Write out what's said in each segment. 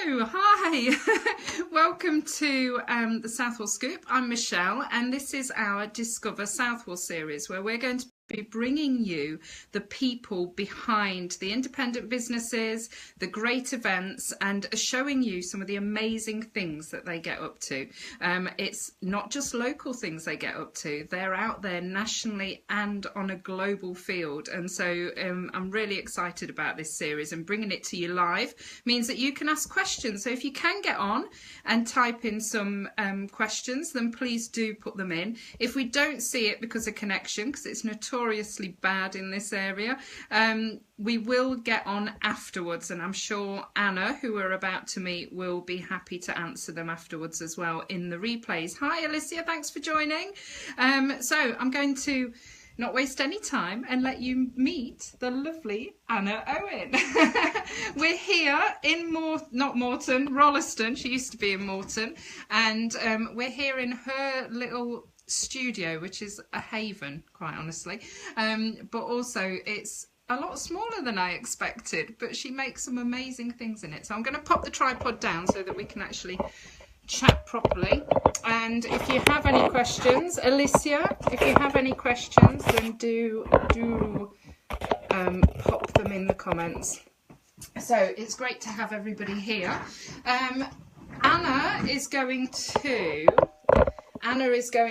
Hello, hi, welcome to the Southwell Scoop. I'm Michelle and this is our Discover Southwell series where we're going to be bringing you the people behind the independent businesses, the great events, and showing you some of the amazing things that they get up to. It's not just local things they get up to, they're out there nationally and on a global field, and so I'm really excited about this series, and bringing it to you live means that you can ask questions. So if you can get on and type in some questions, then please do put them in. If we don't see it because of connection, because it's notoriously bad in this area, we will get on afterwards, and I'm sure Anna, who we're about to meet, will be happy to answer them afterwards as well in the replays. Hi Alicia, thanks for joining. So I'm going to not waste any time and let you meet the lovely Anna Owen. We're here in Rolleston. She used to be in Moreton, and we're here in her little studio, which is a haven, quite honestly, but also it's a lot smaller than I expected, but she makes some amazing things in it. So I'm going to pop the tripod down so that we can actually chat properly. And if you have any questions, Alicia, if you have any questions, then do pop them in the comments. So it's great to have everybody here. Anna is going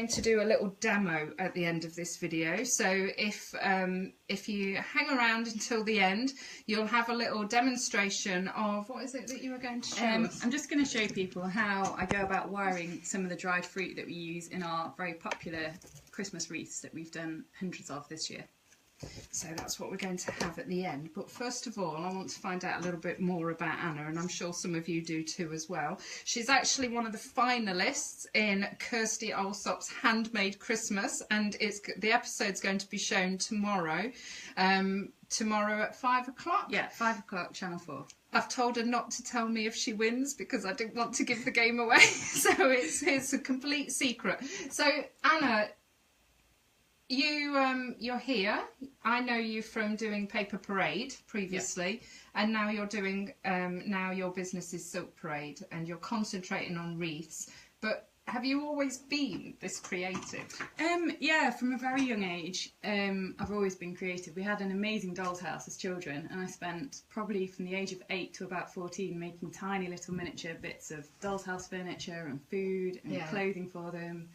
to do a little demo at the end of this video. So if you hang around until the end, you'll have a little demonstration of, what is it that you were going to show us? I'm just going to show people how I go about wiring some of the dried fruit that we use in our very popular Christmas wreaths that we've done hundreds of this year. So that's what we're going to have at the end. But first of all, I want to find out a little bit more about Anna, and I'm sure some of you do too as well. She's actually one of the finalists in Kirstie Allsopp's Handmade Christmas, and the episode's going to be shown tomorrow. Tomorrow at 5 o'clock? Yeah, 5 o'clock, Channel 4. I've told her not to tell me if she wins because I didn't want to give the game away. So it's a complete secret. So Anna, you're here. I know you from doing Paper Parade previously, yep. And now you're doing now your business is Silk Parade, and you're concentrating on wreaths. But have you always been this creative? Yeah, from a very young age, I've always been creative. We had an amazing doll's house as children, and I spent probably from the age of 8 to about 14 making tiny little miniature bits of doll's house furniture and food and clothing for them.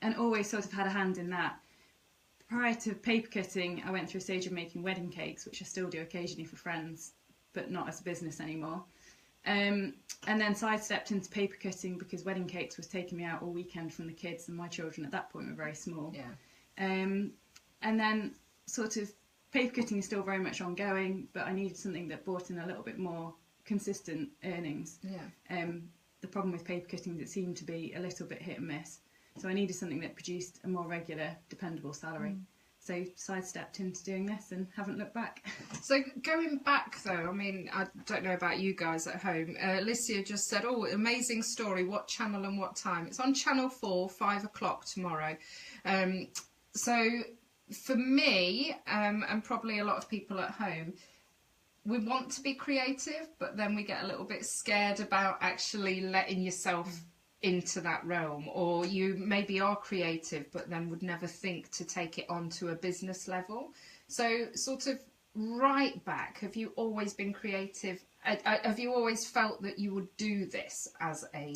And always sort of had a hand in that. Prior to paper cutting, I went through a stage of making wedding cakes, which I still do occasionally for friends, but not as a business anymore. And then sidestepped into paper cutting because wedding cakes was taking me out all weekend from the kids, and my children at that point were very small. Yeah. And then sort of paper cutting is still very much ongoing, but I needed something that brought in a little bit more consistent earnings. Yeah. The problem with paper cutting is it seemed to be a little bit hit and miss. So I needed something that produced a more regular, dependable salary. So sidestepped into doing this and haven't looked back. So going back though, I mean, I don't know about you guys at home. Alicia just said, oh, amazing story. What channel and what time? It's on Channel 4, 5 o'clock tomorrow. So for me, and probably a lot of people at home, we want to be creative, but then we get a little bit scared about actually letting yourself into that realm, or you maybe are creative but then would never think to take it on to a business level. So sort of right back, have you always been creative? Have you always felt that you would do this as a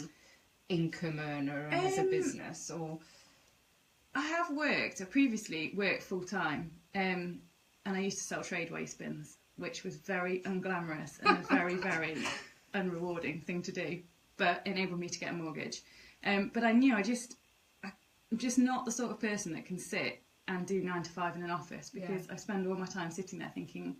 income earner and as a business? Or I have previously worked full-time, and I used to sell trade waste bins, which was very unglamorous and a very, very unrewarding thing to do, but enabled me to get a mortgage. But I knew I'm just not the sort of person that can sit and do 9 to 5 in an office, because I spend all my time sitting there thinking,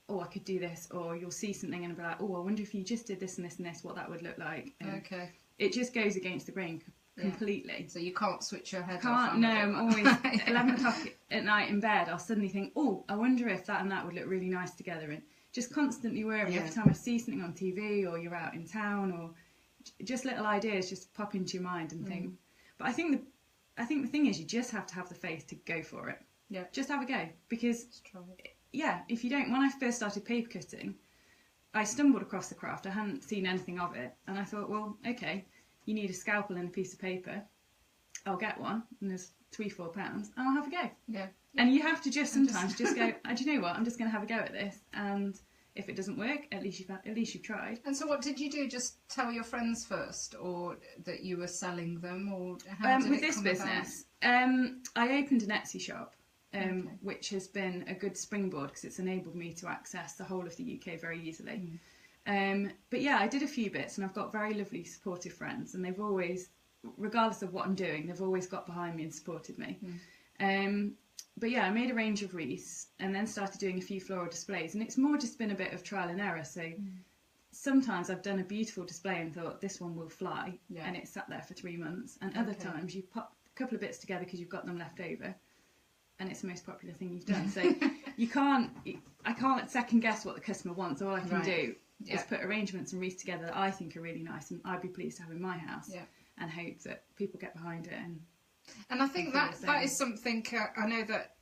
oh, I could do this, or you'll see something and be like, oh, I wonder if you just did this and this and this, what that would look like. Okay. It just goes against the grain completely. So you can't switch your head off? No, I'm always 11 o'clock at night in bed, I'll suddenly think, oh, I wonder if that and that would look really nice together, and just constantly worrying every time I see something on TV or you're out in town, or just little ideas just pop into your mind and think. But I think the thing is, you just have to have the faith to go for it. Yeah. Just have a go, because if you don't, when I first started paper cutting, I stumbled across the craft. I hadn't seen anything of it, and I thought, well, okay, you need a scalpel and a piece of paper. I'll get one, and there's £3-4, and I'll have a go. Yeah. And you have to just sometimes just go, do you know what? I'm just going to have a go at this, and if it doesn't work, at least you've tried. And so, what did you do? Just tell your friends first, or that you were selling them, or how did with it this come business? I opened an Etsy shop. Which has been a good springboard because it's enabled me to access the whole of the UK very easily. But yeah, I did a few bits, and I've got very lovely, supportive friends, and they've always, regardless of what I'm doing, they've always got behind me and supported me. But yeah, I made a range of wreaths and then started doing a few floral displays, and it's more just been a bit of trial and error. So sometimes I've done a beautiful display and thought this one will fly, and it's sat there for 3 months, and other times you pop a couple of bits together because you've got them left over, and it's the most popular thing you've done. So I can't second guess what the customer wants. All I can do is put arrangements and wreaths together that I think are really nice and I'd be pleased to have in my house, and hope that people get behind it. And I think that is something I know that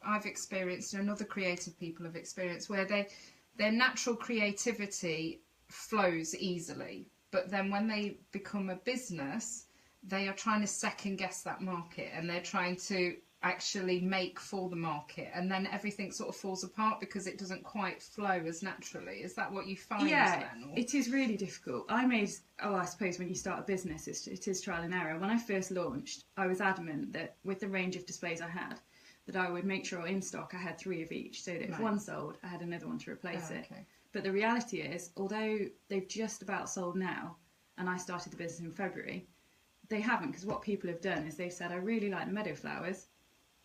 I've experienced, and other creative people have experienced, where their natural creativity flows easily, but then when they become a business, they are trying to second guess that market, and they're trying to actually make for the market, and then everything sort of falls apart because it doesn't quite flow as naturally. Is that what you find then? Or? It is really difficult. I suppose when you start a business, it is trial and error. When I first launched, I was adamant that with the range of displays I had, that I would make sure in stock I had 3 of each, so that if one sold, I had another one to replace it. But the reality is, although they've just about sold now, and I started the business in February, they haven't, because what people have done is they've said, I really like the meadow flowers,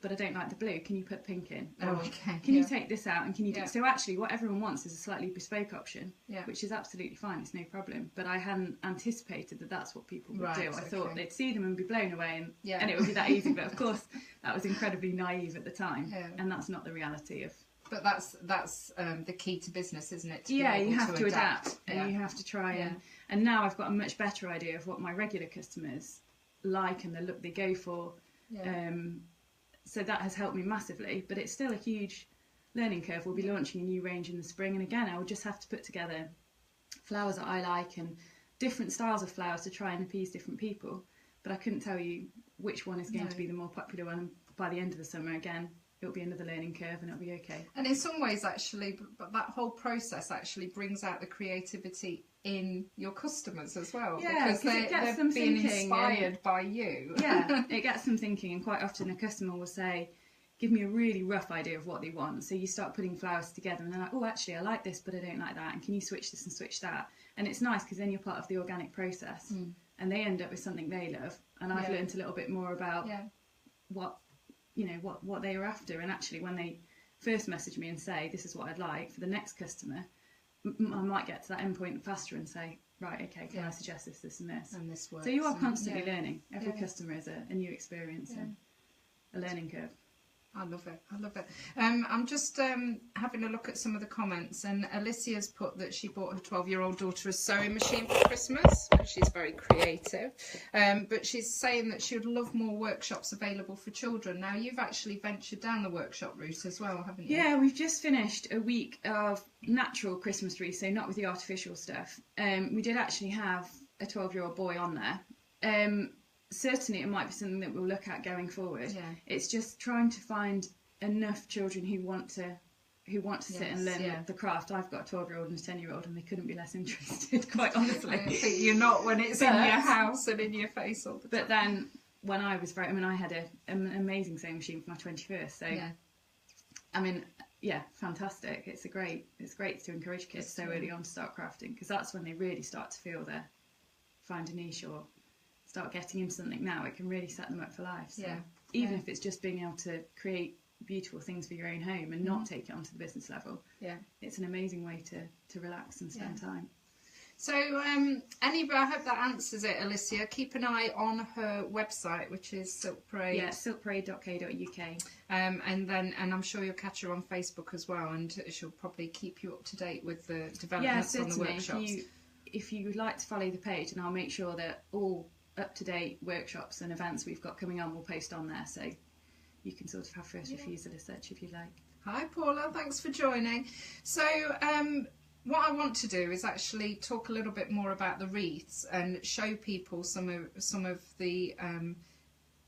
but I don't like the blue. Can you put pink in? Or can you take this out, and can you do... So actually what everyone wants is a slightly bespoke option, which is absolutely fine, it's no problem. But I hadn't anticipated that that's what people would do. I thought they'd see them and be blown away, and it would be that easy. But of course, that was incredibly naive at the time, and that's not the reality of... But that's the key to business, isn't it? You have to adapt, and you have to try and now I've got a much better idea of what my regular customers like and the look they go for. So that has helped me massively, but it's still a huge learning curve. We'll be launching a new range in the spring, and again, I'll just have to put together flowers that I like and different styles of flowers to try and appease different people. But I couldn't tell you which one is going to be the more popular one. By the end of the summer, again, it'll be another learning curve, and it'll be okay. And in some ways, actually, but that whole process actually brings out the creativity in your customers as well, because they're being inspired by you. It gets them thinking, and quite often a customer will say, give me a really rough idea of what they want. So you start putting flowers together, and they're like, oh, actually, I like this, but I don't like that, and can you switch this and switch that? And it's nice because then you're part of the organic process, and they end up with something they love. And I've learned a little bit more about what they are after. And actually, when they first message me and say, this is what I'd like, for the next customer, I might get to that end point faster and say, right, okay, can I suggest this, this and this? And this works. So you are constantly learning. Every customer is a new experience and a learning curve. I love it. I'm just having a look at some of the comments, and Alicia's put that she bought her 12-year-old daughter a sewing machine for Christmas, which is very creative. But she's saying that she would love more workshops available for children. Now, you've actually ventured down the workshop route as well, haven't you? Yeah, we've just finished a week of natural Christmas wreaths, so not with the artificial stuff. We did actually have a 12-year-old boy on there. Certainly it might be something that we'll look at going forward. It's just trying to find enough children who want to sit and learn the craft. I've got a 12-year-old and a 10-year-old, and they couldn't be less interested, quite honestly. I think you're not when it's in your house and in your face all the time. But then when I was I had an amazing sewing machine for my 21st, so fantastic. It's great to encourage kids so early on to start crafting, because that's when they really start to feel find a niche or start getting into something. Now it can really set them up for life. So even if it's just being able to create beautiful things for your own home and not take it onto the business level, it's an amazing way to relax and spend time. So I hope that answers it, Alicia. Keep an eye on her website, which is Silk Parade. silkparade.co.uk. And I'm sure you'll catch her on Facebook as well, and she'll probably keep you up to date with the developments on the workshops. If you would like to follow the page, and I'll make sure that all up-to-date workshops and events we've got coming on will post on there, so you can sort of have first refusal as such if you like. Hi Paula, thanks for joining. So what I want to do is actually talk a little bit more about the wreaths and show people some of the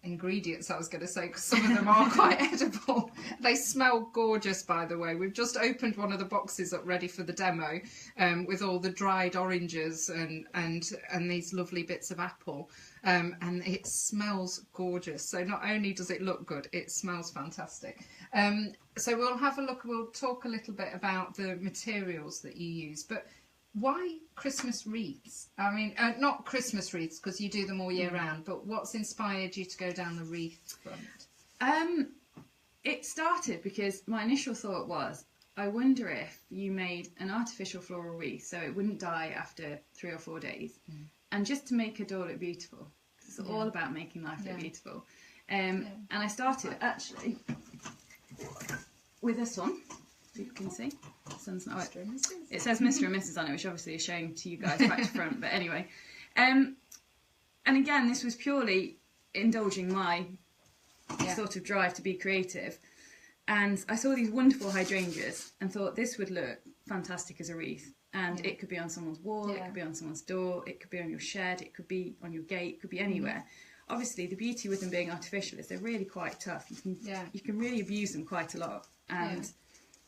ingredients, I was going to say, because some of them are quite edible. They smell gorgeous, by the way. We've just opened one of the boxes up ready for the demo, with all the dried oranges and these lovely bits of apple, and it smells gorgeous. So not only does it look good, it smells fantastic. So we'll have a look, we'll talk a little bit about the materials that you use, but why Christmas wreaths? I mean, not Christmas wreaths, because you do them all year round, but what's inspired you to go down the wreath front? It started because my initial thought was, I wonder if you made an artificial floral wreath so it wouldn't die after 3 or 4 days, and just to make a door look beautiful. It's all about making life look beautiful. And I started actually with this one. You can see, it says Mr. and Mrs. on it, which obviously is showing to you guys back to front. But anyway, and again, this was purely indulging my sort of drive to be creative. And I saw these wonderful hydrangeas and thought this would look fantastic as a wreath. And it could be on someone's wall, it could be on someone's door, it could be on your shed, it could be on your gate, it could be anywhere. Obviously, the beauty with them being artificial is they're really quite tough. You can really abuse them quite a lot, and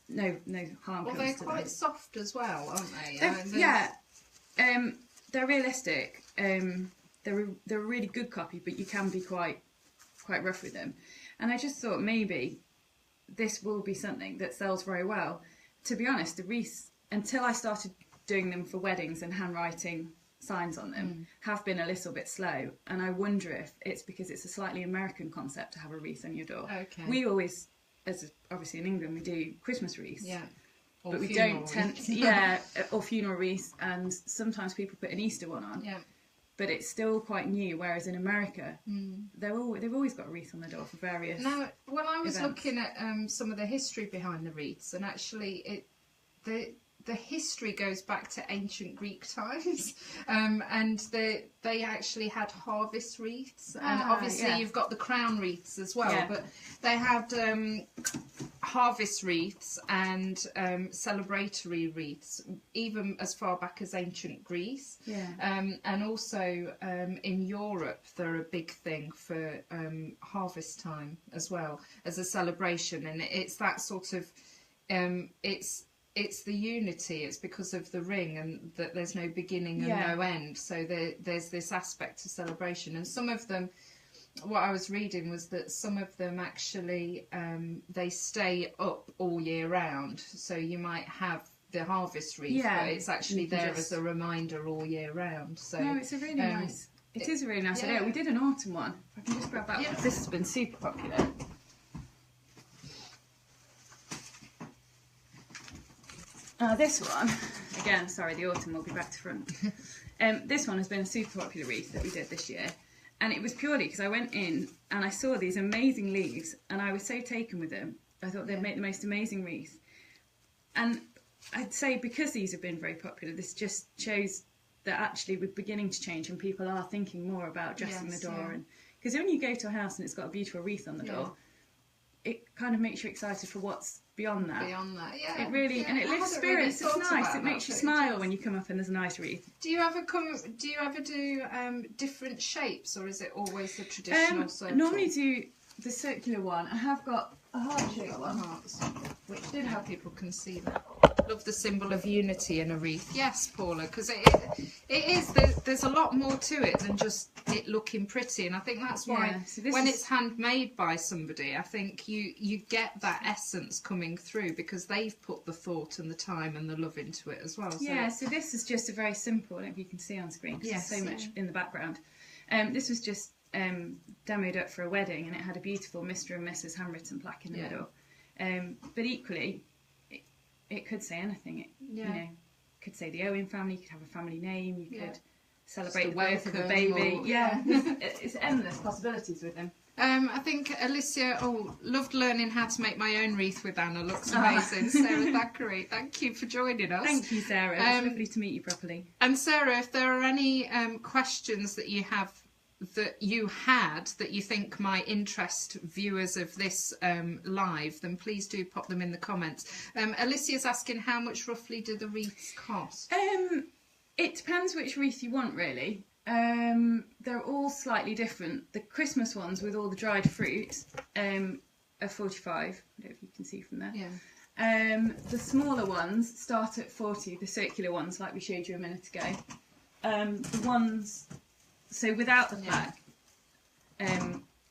no harm comes to them. Well, they're quite soft as well, aren't they? They're realistic. They're a really good copy, but you can be quite rough with them. And I just thought maybe this will be something that sells very well. To be honest, the wreaths, until I started doing them for weddings and handwriting signs on them, have been a little bit slow. And I wonder if it's because it's a slightly American concept to have a wreath on your door. Okay. We always, obviously in England, we do Christmas wreaths. Yeah. But we don't tend to, or funeral wreaths, and sometimes people put an Easter one on. Yeah. But it's still quite new, whereas in America, they've always got a wreath on the door for various Now, when I was looking at some of the history behind the wreaths, and actually the history goes back to ancient Greek times, and they actually had harvest wreaths, and obviously you've got the crown wreaths as well, but they had harvest wreaths and celebratory wreaths, even as far back as ancient Greece. And also in Europe, they're a big thing for harvest time as well, as a celebration, and it's that sort of it's the unity. It's because of the ring, and that there's no beginning and no end. So there's this aspect of celebration, and some of them, what I was reading was that some of them actually they stay up all year round. So you might have the harvest wreath, but it's actually there as a reminder all year round. So no, it's a really nice. It is a really nice idea. We did an autumn one. If I can just grab that one. This has been super popular. This one, again, sorry, the autumn will be back to front. This one has been a super popular wreath that we did this year. And it was purely because I went in and I saw these amazing leaves and I was so taken with them. I thought they'd make the most amazing wreath. And I'd say because these have been very popular, this just shows that actually we're beginning to change and people are thinking more about dressing the door. And because when you go to a house and it's got a beautiful wreath on the door, it kind of makes you excited for what's beyond that. It really, and it lifts spirits. Really, it's nice. It makes you smile when you come up and there's a nice wreath. Do you ever do different shapes, or is it always the traditional circle? I normally do the circular one. I have got a heart-shaped one, which did how people can see that. Love the symbol of unity in a wreath. Yes, Paula, because it is. There's a lot more to it than just it looking pretty, and I think that's why when it's handmade by somebody, I think you get that essence coming through because they've put the thought and the time and the love into it as well. So this is just a very simple. I don't know if you can see on screen because there's so much in the background. This was just demoed up for a wedding, and it had a beautiful Mr. and Mrs. handwritten plaque in the middle. But equally, it could say anything. You know, could say the Owen family. You could have a family name. You could celebrate the birth of a baby. It's endless possibilities with them. I think Alicia loved learning how to make my own wreath with Anna. Looks amazing. Sarah Thackeray, thank you for joining us. Thank you, Sarah. It's lovely to meet you properly. And Sarah, if there are any questions that you have that you had that you think might interest viewers of this live, then please do pop them in the comments. Alicia's asking, how much roughly do the wreaths cost? It depends which wreath you want, really. They're all slightly different. The Christmas ones with all the dried fruit are 45. I don't know if you can see from there. Yeah. The smaller ones start at 40. The circular ones, like we showed you a minute ago. The ones, so without the plaque,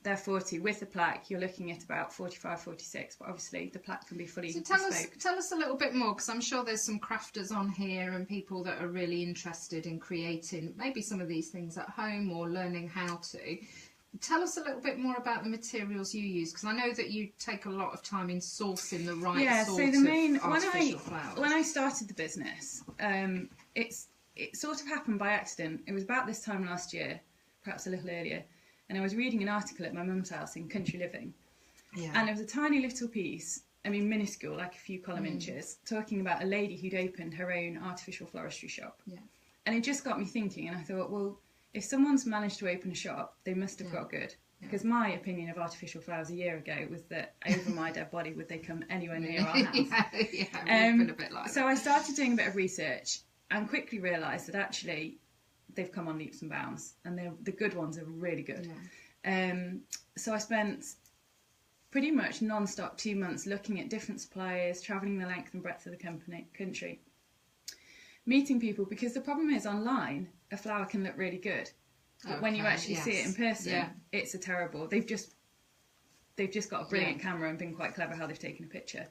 they're 40. With the plaque, you're looking at about 45, 46. But obviously, the plaque can be fully bespoke. Tell us a little bit more, because I'm sure there's some crafters on here and people that are really interested in creating maybe some of these things at home or learning how to. Tell us a little bit more about the materials you use, because I know that you take a lot of time in sourcing the right sort of artificial flowers. When I started the business, it sort of happened by accident. It was about this time last year, perhaps a little earlier, and I was reading an article at my mum's house in Country Living, and it was a tiny little piece, I mean minuscule, like a few column inches, talking about a lady who'd opened her own artificial floristry shop. And it just got me thinking, and I thought, well, if someone's managed to open a shop, they must have got good. Because my opinion of artificial flowers a year ago was that over my dead body would they come anywhere near our house. We've been a bit like so I started doing a bit of research and quickly realised that actually they've come on leaps and bounds, and the good ones are really good. So I spent pretty much non-stop 2 months looking at different suppliers, travelling the length and breadth of the country, meeting people, because the problem is online a flower can look really good, but when you actually see it in person, it's a terrible. They've just got a brilliant camera and been quite clever how they've taken a picture.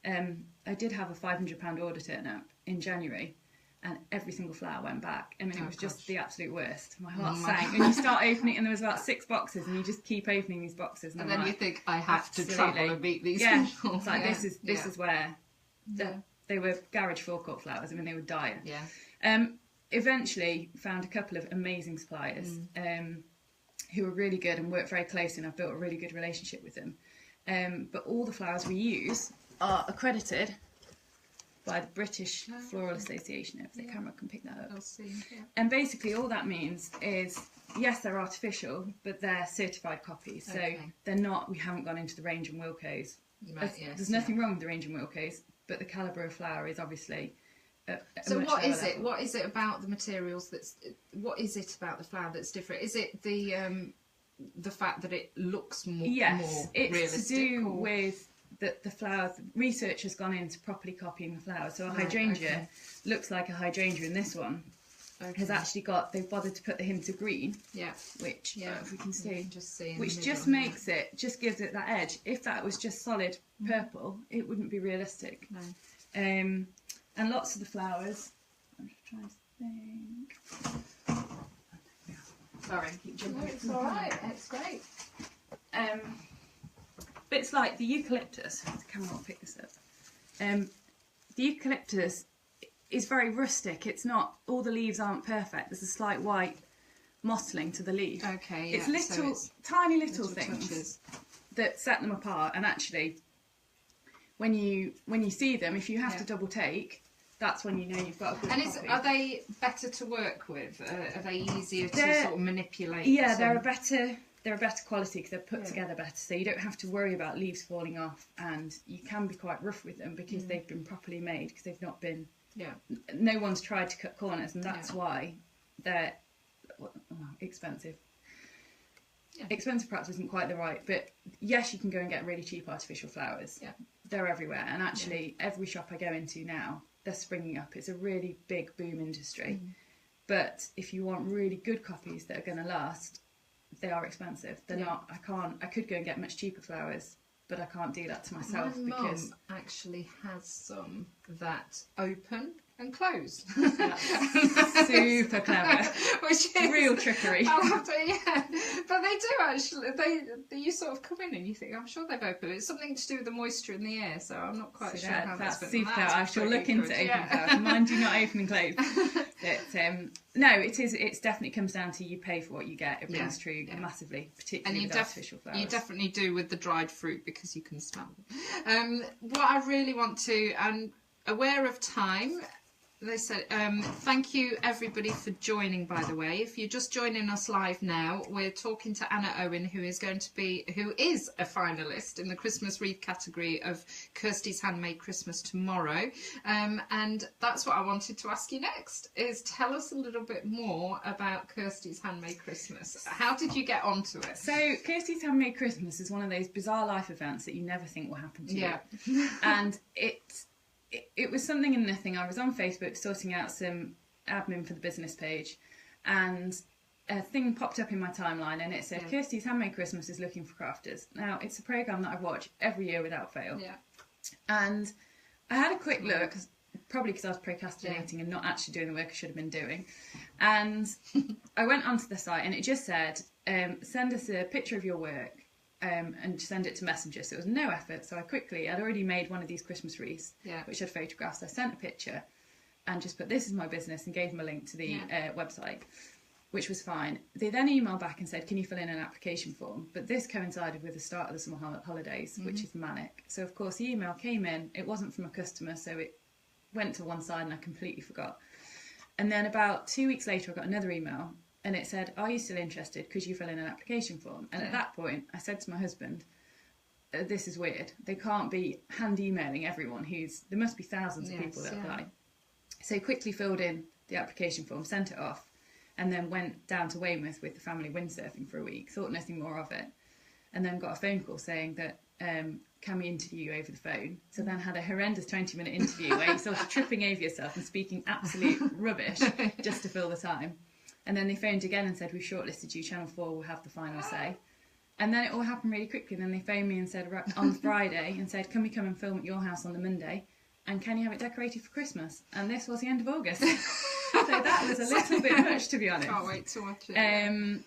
I did have a £500 order turn up in January, and every single flower went back. I mean, it was just the absolute worst. My heart sank. And you start opening, and there was about 6 boxes, and you just keep opening these boxes. And then you think, I have to travel and meet these people. It's like, this is where they were garage forecourt flowers. I mean, they were dire. Eventually found a couple of amazing suppliers who were really good and worked very closely, and I've built a really good relationship with them. But all the flowers we use are accredited by the British Floral Association, if the camera can pick that up. I'll see. And basically all that means is, yes, they're artificial, but they're certified copies. So they're not, we haven't gone into the Range and Wilco's. There's nothing wrong with the Range and Wilco's, but the calibre of flower is obviously so what is it? What is it about the materials what is it about the flower that's different? Is it the fact that it looks more it's realistic? To do with the flowers. Research has gone into properly copying the flower. So a hydrangea looks like a hydrangea, and this one has actually they've bothered to put the hint of green, which if we can see, which just makes it, just gives it that edge. If that was just solid purple, it wouldn't be realistic. And lots of the flowers, I'm just trying to think. Sorry, I keep jumping. It's all right. It's great. Bits like the eucalyptus. The camera won't pick this up. The eucalyptus is very rustic. It's not, all the leaves aren't perfect. There's a slight white mottling to the leaf. It's little, tiny little things touches that set them apart. And actually, when you see them, if you have to double take, that's when you know you've got a good copy. Are they better to work with? Are they easier to sort of manipulate? Yeah, they're a better quality because they're put together better, so you don't have to worry about leaves falling off, and you can be quite rough with them because they've been properly made, because they've not been. No one's tried to cut corners, and that's why they're expensive. Expensive perhaps isn't quite the right, but yes, you can go and get really cheap artificial flowers. They're everywhere, and actually every shop I go into now, they're springing up. It's a really big boom industry. But if you want really good copies that are going to last, they are expensive. They're not. I could go and get much cheaper flowers, but I can't do that to myself. My because mum actually has some that open and close. Super clever. Which is real trickery. But they do actually. You sort of come in and you think, I'm sure they've opened. It's something to do with the moisture in the air, so I'm not quite sure how that's super clever. I shall look into open flowers. Mind you, not open and close. But no, it is. It definitely comes down to you pay for what you get. It rings true massively, particularly with artificial flowers. You definitely do with the dried fruit because you can smell them. What I really want to, and aware of time, They said, thank you everybody for joining, by the way. If you're just joining us live now, we're talking to Anna Owen, who is a finalist in the Christmas Wreath category of Kirstie's Handmade Christmas tomorrow. And that's what I wanted to ask you next, is tell us a little bit more about Kirstie's Handmade Christmas. How did you get onto it? So Kirstie's Handmade Christmas is one of those bizarre life events that you never think will happen to you. And it was something and nothing. I was on Facebook sorting out some admin for the business page, and a thing popped up in my timeline, and it said, Kirstie's Handmade Christmas is looking for crafters. Now, it's a programme that I watch every year without fail. Yeah. And I had a quick look, probably because I was procrastinating and not actually doing the work I should have been doing. And I went onto the site, and it just said, send us a picture of your work. And send it to Messenger, so it was no effort. So I'd already made one of these Christmas wreaths, which had photographs. I sent a picture and just put, this is my business, and gave them a link to the website, which was fine. They then emailed back and said, can you fill in an application form? But this coincided with the start of the summer holidays, which is manic. So of course the email came in, it wasn't from a customer, so it went to one side and I completely forgot. And then about 2 weeks later I got another email, and it said, are you still interested? Could you fill in an application form? And at that point, I said to my husband, this is weird. They can't be hand emailing everyone there must be thousands of people that apply. So quickly filled in the application form, sent it off, and then went down to Weymouth with the family windsurfing for a week, thought nothing more of it. And then got a phone call saying that, can we interview you over the phone? So then had a horrendous 20-minute interview where you're sort of tripping over yourself and speaking absolute rubbish just to fill the time. And then they phoned again and said, we've shortlisted you, Channel 4 will have the final say. And then it all happened really quickly. And then they phoned me and said, on Friday, and said, can we come and film at your house on the Monday? And can you have it decorated for Christmas? And this was the end of August. So that was a little bit much, to be honest. Can't wait to watch it.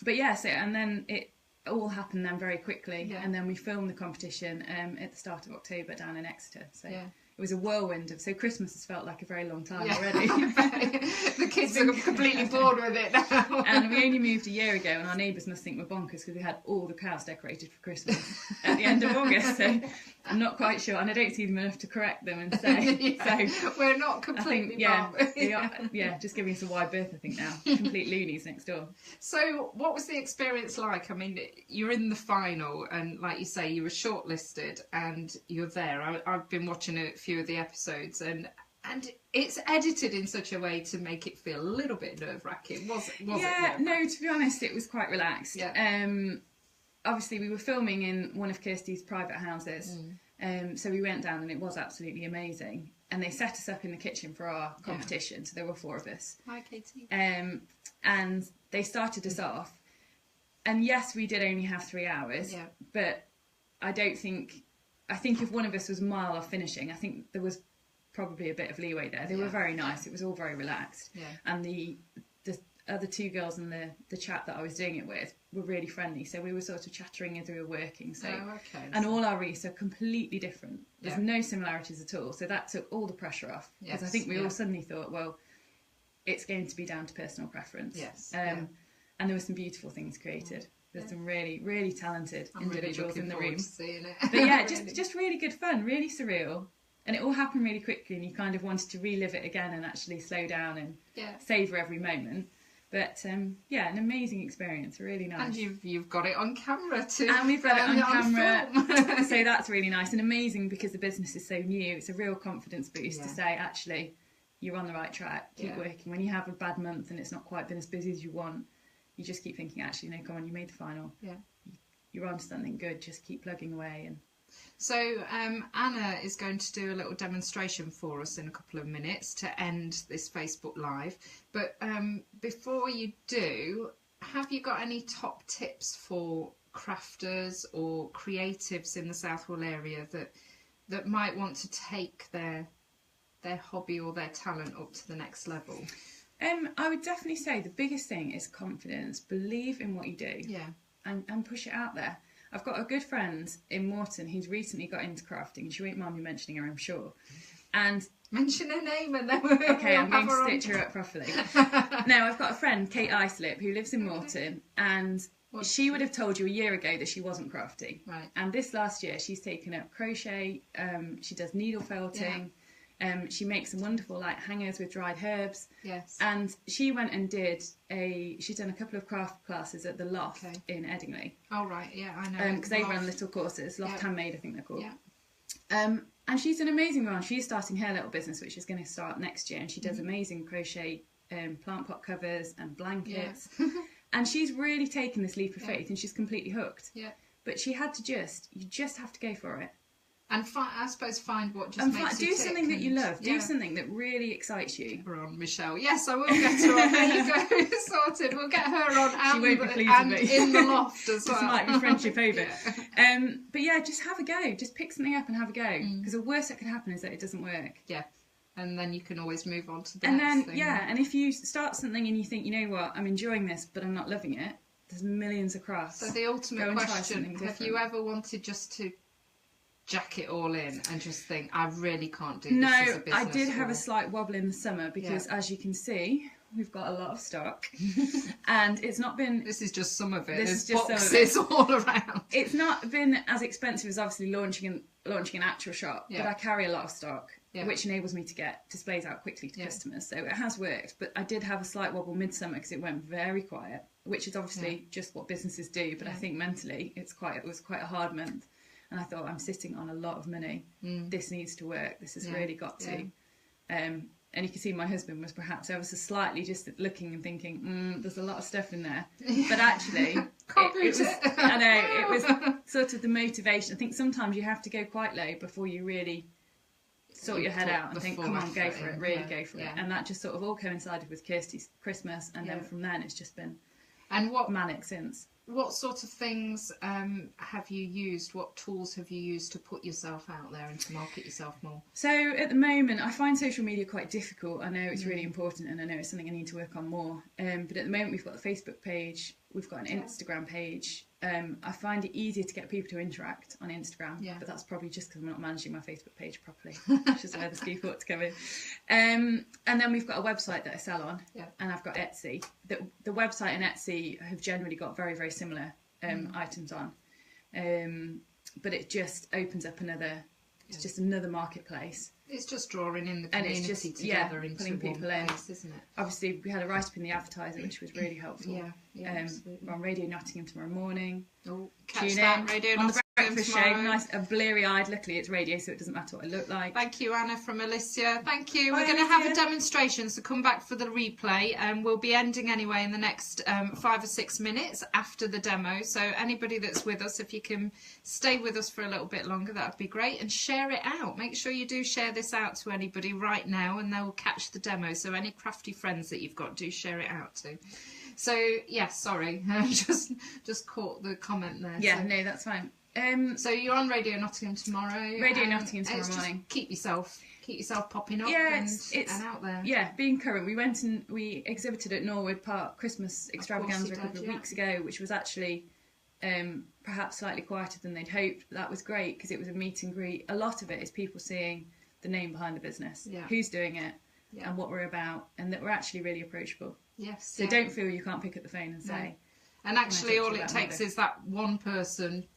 But yeah, and then it all happened then very quickly. Yeah. And then we filmed the competition at the start of October down in Exeter. So it was a whirlwind so Christmas has felt like a very long time already. The kids are completely bored with it now. And we only moved a year ago, and our neighbours must think we're bonkers because we had all the cows decorated for Christmas at the end of August. So I'm not quite sure, and I don't see them enough to correct them and say. So we're not completely just giving us a wide berth, I think now. Complete loonies next door. So what was the experience like? I mean, you're in the final, and like you say, you were shortlisted, and you're there. I've been watching a few of the episodes, and it's edited in such a way to make it feel a little bit nerve-wracking. Was it? No, to be honest, it was quite relaxed. Obviously we were filming in one of Kirstie's private houses, so we went down, and it was absolutely amazing. And they set us up in the kitchen for our competition, so there were 4 of us. Hi, Katie. And they started us off, and yes, we did only have 3 hours, but I think if one of us was a mile off finishing, I think there was probably a bit of leeway there. They were very nice. It was all very relaxed. And the other 2 girls and the chap that I was doing it with were really friendly. So we were sort of chattering as we were working. So and all our wreaths are completely different. There's no similarities at all. So that took all the pressure off. Because I think we all suddenly thought, well, it's going to be down to personal preference. And there were some beautiful things created. There's some really, really talented individuals in the room. But yeah, just really good fun, really surreal. And it all happened really quickly, and you kind of wanted to relive it again and actually slow down and savour every moment. But an amazing experience, really nice. And you've got it on camera too. And we've got it on camera. So that's really nice and amazing because the business is so new. It's a real confidence boost to say, actually, you're on the right track. Keep working. When you have a bad month and it's not quite been as busy as you want, you just keep thinking, actually, no, come on, you made the final. You're on to something good. Just keep plugging away. And so Anna is going to do a little demonstration for us in a couple of minutes to end this Facebook Live. But before you do, have you got any top tips for crafters or creatives in the Southwell area that might want to take their hobby or their talent up to the next level? I would definitely say the biggest thing is confidence. Believe in what you do. And push it out there. I've got a good friend in Morton who's recently got into crafting. She won't mind me mentioning her, I'm sure. And mention her name and then I'm going to stitch her up properly. Now, I've got a friend, Kate Allsopp, who lives in Morton, and she would have told you a year ago that she wasn't crafty. Right. And this last year, she's taken up crochet. She does needle felting. She makes some wonderful like hangers with dried herbs. Yes. And she went and she's done a couple of craft classes at the Loft in Eddingley. Oh, right, yeah, I know. Because they run little courses, Loft Handmade, I think they're called. Yeah. And she's an amazing one. She's starting her little business, which is going to start next year. And she does amazing crochet plant pot covers and blankets. Yeah. And she's really taken this leap of faith, and she's completely hooked. Yeah. But she had to you just have to go for it. And I suppose find what just makes you do tick something that you love. Do something that really excites you. Get her on, Michelle. Yes, I will get her on. There you go. Sorted. We'll get her on she won't be pleased with me. In the Loft as well. This might be friendship over. But yeah, just have a go. Just pick something up and have a go. Because the worst that could happen is that it doesn't work. Yeah. And then you can always move on to the next thing. And then, and if you start something and you think, you know what, I'm enjoying this, but I'm not loving it, there's millions of crafts. So the ultimate question, have you ever wanted just to jack it all in and just think, I really can't do this as a business? I did have a slight wobble in the summer because, as you can see, we've got a lot of stock. And it's not been... This is just some of it. There's just boxes all around. It's not been as expensive as obviously launching an actual shop, but I carry a lot of stock. Yeah. Which enables me to get displays out quickly to customers. So it has worked, but I did have a slight wobble midsummer because it went very quiet, which is obviously just what businesses do. But I think mentally it was quite a hard month. And I thought, I'm sitting on a lot of money. This needs to work. This has really got to. And you can see my husband was perhaps ever so slightly just looking and thinking, there's a lot of stuff in there. But actually, I know, it was sort of the motivation. I think sometimes you have to go quite low before you really sort your head out and think, come on, go for it, really go for it. And that just sort of all coincided with Kirstie's Christmas, and then from then it's just been manic since. What sort of things have you used? What tools have you used to put yourself out there and to market yourself more? So at the moment, I find social media quite difficult. I know it's really important, and I know it's something I need to work on more. But at the moment, we've got a Facebook page, we've got an Instagram page. I find it easier to get people to interact on Instagram, but that's probably just because I'm not managing my Facebook page properly, which is where the ski thought to come in. And then we've got a website that I sell on, and I've got Etsy. The website and Etsy have generally got very, very similar items on, but it just opens up it's just another marketplace. It's just drawing in the community together into pulling people place, isn't it? Obviously, we had a write-up in the Advertiser, which was really helpful. We're on Radio Nottingham tomorrow morning. Oh, catch that, Radio Nottingham breakfast show, nice, bleary-eyed. Luckily, it's radio, so it doesn't matter what I look like. Thank you, Anna from Alicia. Thank you. We're going to have a demonstration, so come back for the replay, and we'll be ending anyway in the next 5 or 6 minutes after the demo. So anybody that's with us, if you can stay with us for a little bit longer, that would be great, and share it out. Make sure you do share this out to anybody right now, and they'll catch the demo. So any crafty friends that you've got, do share it out to. So sorry, just caught the comment there. Yeah, no, that's fine. So you're on Radio Nottingham tomorrow. Radio Nottingham tomorrow morning. Keep yourself popping up it's and out there. Yeah, being current. We went and we exhibited at Norwood Park Christmas extravaganza a couple of weeks ago, which was actually perhaps slightly quieter than they'd hoped, but that was great because it was a meet and greet. A lot of it is people seeing the name behind the business, who's doing it, and what we're about, and that we're actually really approachable. Yes. So don't feel you can't pick up the phone and say. And actually, all it takes is that one person,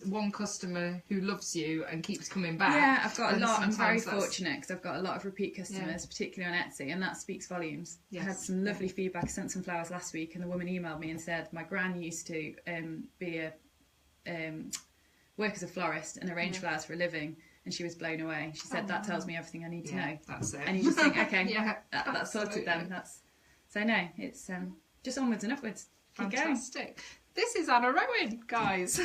one customer who loves you and keeps coming back. Yeah, I've got a lot. I'm very fortunate because I've got a lot of repeat customers, particularly on Etsy, and that speaks volumes. I had some lovely feedback. I sent some flowers last week, and the woman emailed me and said, my gran used to work as a florist and arrange flowers for a living, and she was blown away. She said, that tells me everything I need to know. That's it. And you just think, okay, that's sorted then. So no, it's just onwards and upwards. Fantastic. This is Anna Rowan, guys.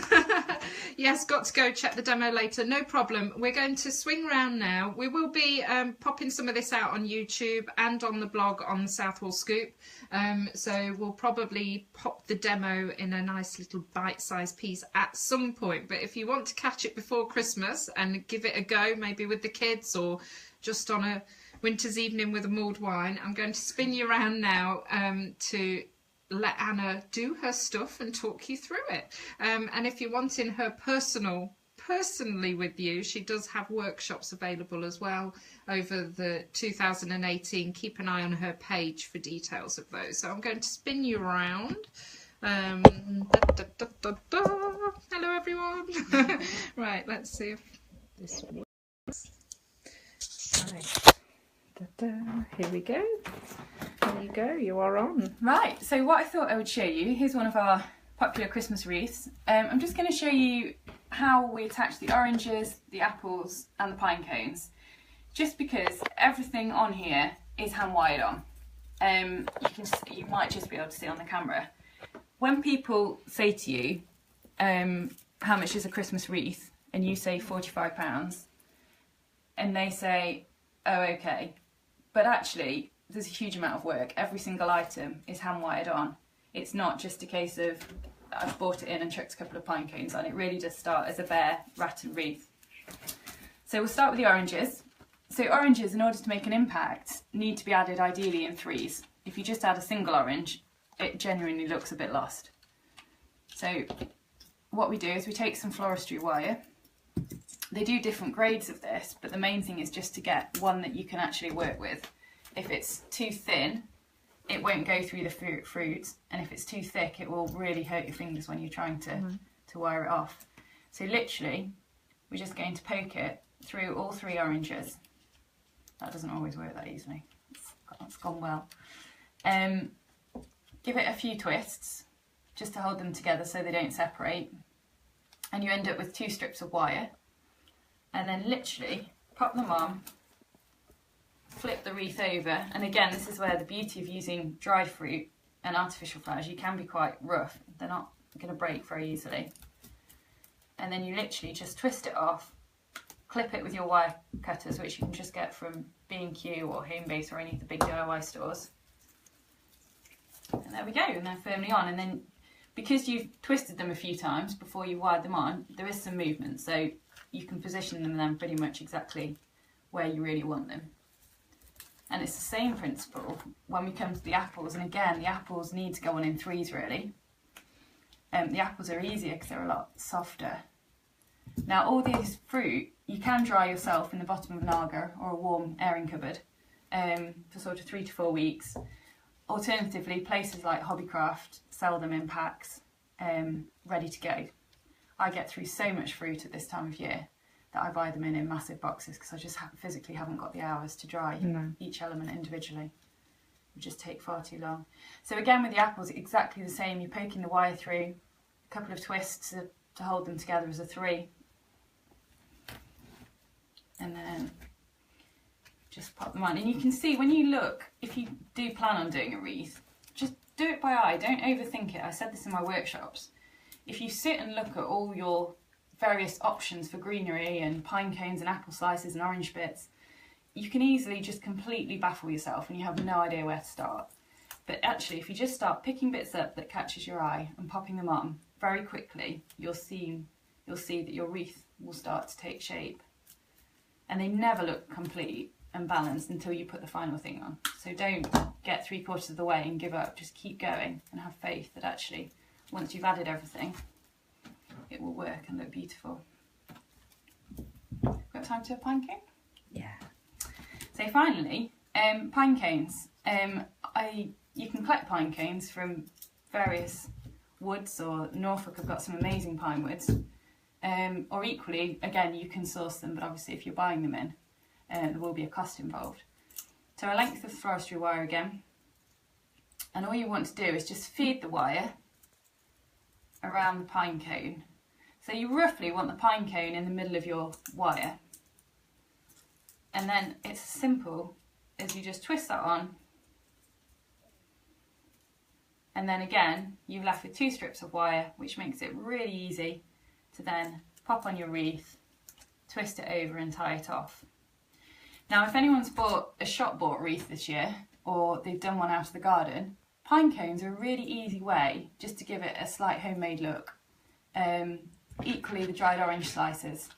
Yes, got to go check the demo later. No problem. We're going to swing round now. We will be popping some of this out on YouTube and on the blog on the Southwell Scoop. So we'll probably pop the demo in a nice little bite-sized piece at some point. But if you want to catch it before Christmas and give it a go, maybe with the kids or just on a winter's evening with a mulled wine, I'm going to spin you around now to let Anna do her stuff and talk you through it. And if you're wanting her personally with you, she does have workshops available as well over the 2018. Keep an eye on her page for details of those. So I'm going to spin you around. Hello everyone. Right, let's see if this works. Right. Da-da. Here we go. There you go, you are on. Right, so what I thought I would show you, here's one of our popular Christmas wreaths. I'm just going to show you how we attach the oranges, the apples and the pine cones. Just because everything on here is hand wired on. You might just be able to see on the camera. When people say to you, how much is a Christmas wreath? And you say £45, and they say, oh okay, but actually there's a huge amount of work. Every single item is hand wired on. It's not just a case of I've bought it in and chucked a couple of pine cones on. It really does start as a bare rattan wreath. So we'll start with the oranges. So oranges, in order to make an impact, need to be added ideally in threes. If you just add a single orange, it genuinely looks a bit lost. So what we do is we take some floristry wire. They do different grades of this, but the main thing is just to get one that you can actually work with. If it's too thin, it won't go through the fruit, and if it's too thick, it will really hurt your fingers when you're trying to wire it off. So literally, we're just going to poke it through all three oranges. That doesn't always work that easily. It's gone well. Give it a few twists, just to hold them together so they don't separate. And you end up with 2 strips of wire. And then literally pop them on, flip the wreath over, and again this is where the beauty of using dried fruit and artificial flowers, you can be quite rough, they're not going to break very easily. And then you literally just twist it off, clip it with your wire cutters, which you can just get from B&Q or Homebase or any of the big DIY stores. And there we go, and they're firmly on. And then because you've twisted them a few times before you wired them on, there is some movement, so you can position them then pretty much exactly where you really want them. And it's the same principle when we come to the apples, and again the apples need to go on in threes really. The apples are easier because they're a lot softer. Now all these fruit you can dry yourself in the bottom of an Aga or a warm airing cupboard for sort of 3 to 4 weeks. Alternatively, places like Hobbycraft sell them in packs ready to go. I get through so much fruit at this time of year that I buy them in massive boxes because I just physically haven't got the hours to dry each element individually. It would just take far too long. So again with the apples, exactly the same. You're poking the wire through, a couple of twists to hold them together as a 3. And then just pop them on. And you can see when you look, if you do plan on doing a wreath, just do it by eye, don't overthink it. I said this in my workshops. If you sit and look at all your various options for greenery and pine cones and apple slices and orange bits, you can easily just completely baffle yourself and you have no idea where to start. But actually, if you just start picking bits up that catches your eye and popping them on, very quickly you'll see that your wreath will start to take shape. And they never look complete and balanced until you put the final thing on. So don't get 3/4 of the way and give up, just keep going and have faith that actually once you've added everything, it will work and look beautiful. Got time to have pine cone? Yeah. So finally, pine cones. You can collect pine cones from various woods, or Norfolk have got some amazing pine woods. Or equally, again, you can source them, but obviously if you're buying them in, there will be a cost involved. So a length of forestry wire again. And all you want to do is just feed the wire around the pine cone. So you roughly want the pine cone in the middle of your wire. And then it's as simple as you just twist that on. And then again, you're left with 2 strips of wire, which makes it really easy to then pop on your wreath, twist it over and tie it off. Now if anyone's bought a shop bought wreath this year, or they've done one out of the garden, pine cones are a really easy way just to give it a slight homemade look. Equally the dried orange slices,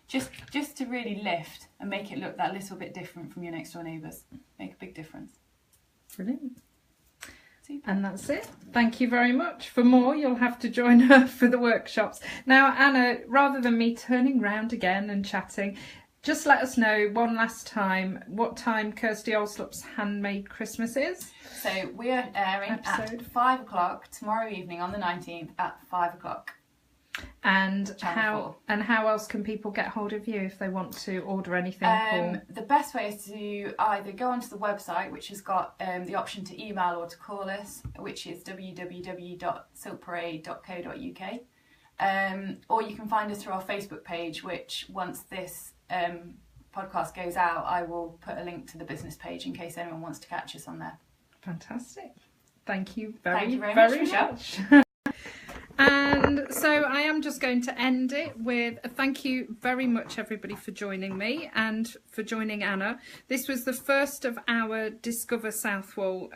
just to really lift and make it look that little bit different from your next door neighbours. Make a big difference. Brilliant. Super. And that's it. Thank you very much. For more, you'll have to join her for the workshops. Now, Anna, rather than me turning round again and chatting, just let us know one last time what time Kirstie Allsopp's Handmade Christmas is. So we are airing at 5 o'clock tomorrow evening on the 19th at 5 o'clock. And Channel 4. how else can people get hold of you if they want to order anything? The best way is to either go onto the website, which has got the option to email or to call us, which is www.silkparade.co.uk. Or you can find us through our Facebook page, which once this podcast goes out, I will put a link to the business page in case anyone wants to catch us on there. Fantastic. Thank you very much. And so I am just going to end it with a thank you very much, everybody, for joining me and for joining Anna. This was the first of our Discover Southwell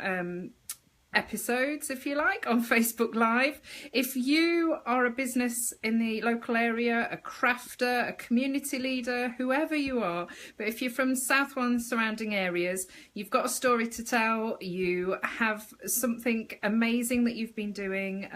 episodes, if you like, on Facebook Live. If you are a business in the local area, a crafter, a community leader, whoever you are, but if you're from Southwell and surrounding areas, you've got a story to tell, you have something amazing that you've been doing,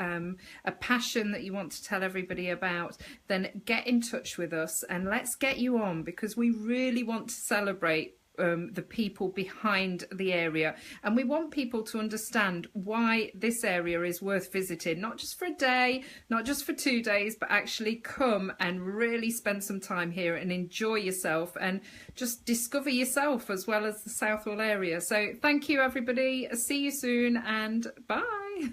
a passion that you want to tell everybody about, then get in touch with us and let's get you on, because we really want to celebrate the people behind the area, and we want people to understand why this area is worth visiting, not just for a day, not just for 2 days, but actually come and really spend some time here and enjoy yourself and just discover yourself as well as the Southwell area. So thank you, everybody. See you soon, and bye.